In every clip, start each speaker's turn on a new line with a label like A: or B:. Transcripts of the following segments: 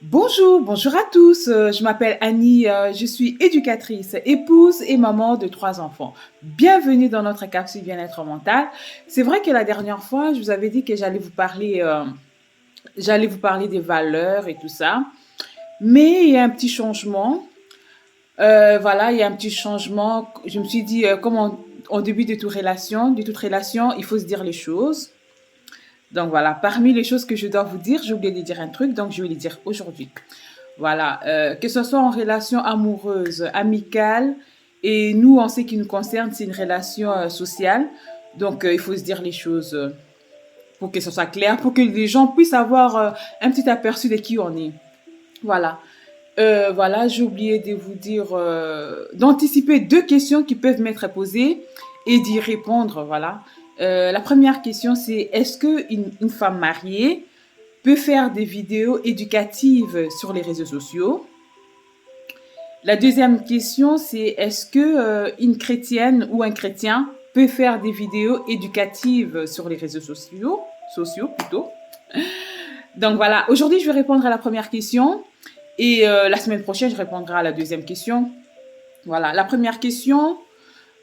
A: Bonjour à tous. Je m'appelle Annie, je suis éducatrice, épouse et maman de 3 enfants. Bienvenue dans notre capsule bien-être mental. C'est vrai que la dernière fois, je vous avais dit que j'allais vous parler des valeurs et tout ça, mais il y a un petit changement. Voilà, il y a un petit changement. Je me suis dit, comme en début de toute relation, il faut se dire les choses. Donc voilà, parmi les choses que je dois vous dire, j'ai oublié de dire un truc, donc je vais les dire aujourd'hui. Voilà, que ce soit en relation amoureuse, amicale, et nous, en ce qui nous concerne, c'est une relation sociale. Donc, il faut se dire les choses pour que ce soit clair, pour que les gens puissent avoir un petit aperçu de qui on est. Voilà. Voilà, j'ai oublié de vous dire, d'anticiper 2 questions qui peuvent m'être posées et d'y répondre. Voilà. La première question, c'est est-ce qu'une femme mariée peut faire des vidéos éducatives sur les réseaux sociaux? La deuxième question, c'est est-ce que une chrétienne ou un chrétien peut faire des vidéos éducatives sur les réseaux sociaux plutôt. Donc voilà, aujourd'hui je vais répondre à la première question et la semaine prochaine je répondrai à la deuxième question. Voilà, la première question,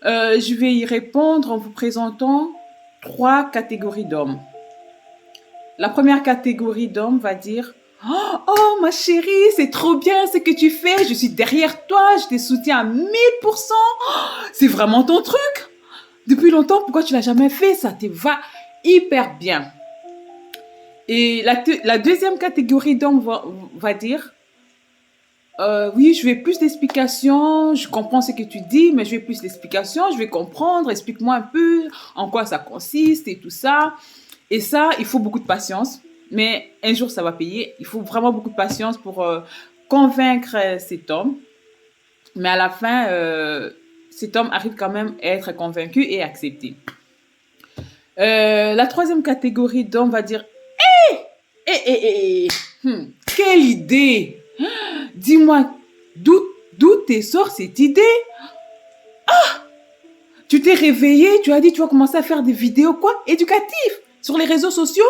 A: je vais y répondre en vous présentant 3 catégories d'hommes. La première catégorie d'hommes va dire oh ma chérie, c'est trop bien ce que tu fais, je suis derrière toi, je te soutiens à 1000%. C'est vraiment ton truc. Depuis longtemps, pourquoi tu l'as jamais fait? Ça te va hyper bien. Et la deuxième catégorie d'hommes va dire oui, je veux plus d'explications, je comprends ce que tu dis, mais je veux plus d'explications, je veux comprendre, explique-moi un peu en quoi ça consiste et tout ça. Et ça, il faut beaucoup de patience, mais un jour ça va payer. Il faut vraiment beaucoup de patience pour convaincre cet homme. Mais à la fin, cet homme arrive quand même à être convaincu et accepté. La troisième catégorie d'hommes va dire quelle idée! Dis-moi, d'où te sort cette idée? Tu t'es réveillé, tu as dit tu vas commencer à faire des vidéos quoi? Éducatives sur les réseaux sociaux?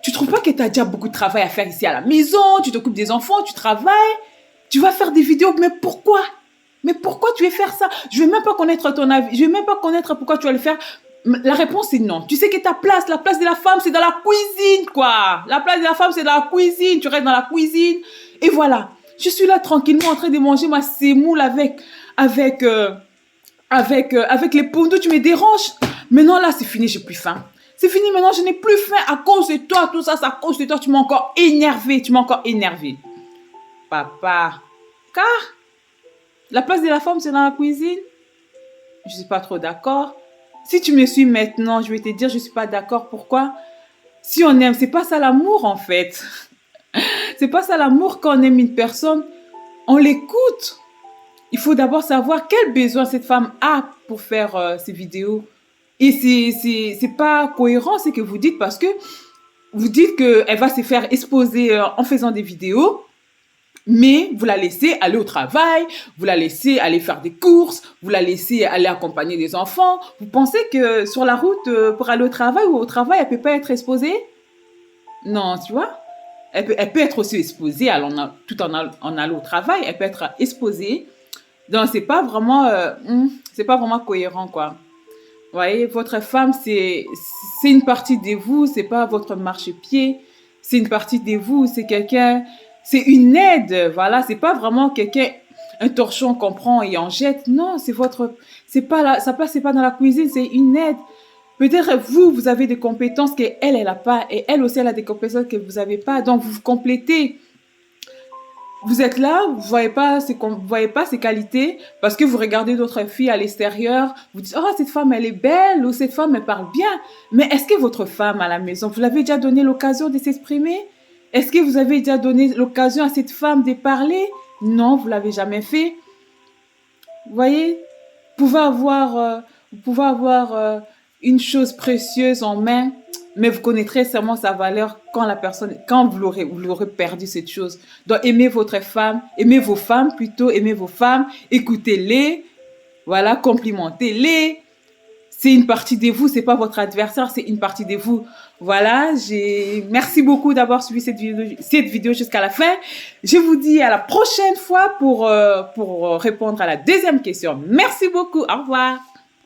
A: Tu trouves pas que tu as déjà beaucoup de travail à faire ici à la maison? Tu t'occupes des enfants, tu travailles, tu vas faire des vidéos, mais pourquoi? Mais pourquoi tu veux faire ça? Je veux même pas connaître ton avis, je veux même pas connaître pourquoi tu vas le faire. La réponse est non. Tu sais que la place de la femme, c'est dans la cuisine, quoi. La place de la femme, c'est dans la cuisine. Tu restes dans la cuisine. Et voilà. Je suis là tranquillement en train de manger ma semoule avec, avec les pondus. Tu me déranges. Maintenant, là, c'est fini, j'ai plus faim. C'est fini, maintenant, je n'ai plus faim à cause de toi. Tout ça, c'est à cause de toi. Tu m'as encore énervé. Tu m'as encore énervé. Papa. Car la place de la femme, c'est dans la cuisine. Je suis pas trop d'accord. Si tu me suis maintenant, je vais te dire, je suis pas d'accord. Pourquoi? Si on aime, c'est pas ça l'amour en fait. C'est pas ça l'amour quand on aime une personne. On l'écoute. Il faut d'abord savoir quel besoin cette femme a pour faire ces vidéos. Et c'est pas cohérent ce que vous dites parce que vous dites qu'elle va se faire exposer en faisant des vidéos. Mais vous la laissez aller au travail, vous la laissez aller faire des courses, vous la laissez aller accompagner des enfants. Vous pensez que sur la route pour aller au travail ou au travail, elle peut pas être exposée? Non, tu vois? Elle peut être aussi exposée tout en allant au travail. Elle peut être exposée. Donc c'est pas vraiment cohérent quoi. Vous voyez, votre femme c'est une partie de vous, c'est pas votre marchepied. C'est une partie de vous, c'est quelqu'un, c'est une aide, voilà, c'est pas vraiment quelqu'un, un torchon qu'on prend et on jette. Non, c'est pas là, sa place c'est pas dans la cuisine, c'est une aide. Peut-être vous avez des compétences qu'elle, elle a pas, et elle aussi elle a des compétences que vous avez pas, donc vous vous complétez. Vous êtes là, vous voyez pas ses qualités parce que vous regardez d'autres filles à l'extérieur, vous dites oh cette femme elle est belle ou cette femme elle parle bien. Mais est-ce que votre femme à la maison, vous l'avez déjà donné l'occasion de s'exprimer? Est-ce que vous avez déjà donné l'occasion à cette femme de parler? Non, vous l'avez jamais fait. Vous voyez, vous pouvez avoir une chose précieuse en main, mais vous connaîtrez seulement sa valeur quand vous l'aurez perdu cette chose. Donc, aimez votre femme, aimez vos femmes plutôt, aimez vos femmes, écoutez-les, voilà, complimentez-les. c'est une partie de vous, c'est pas votre adversaire, c'est une partie de vous. Voilà, merci beaucoup d'avoir suivi cette vidéo jusqu'à la fin. Je vous dis à la prochaine fois pour répondre à la deuxième question. Merci beaucoup. Au revoir.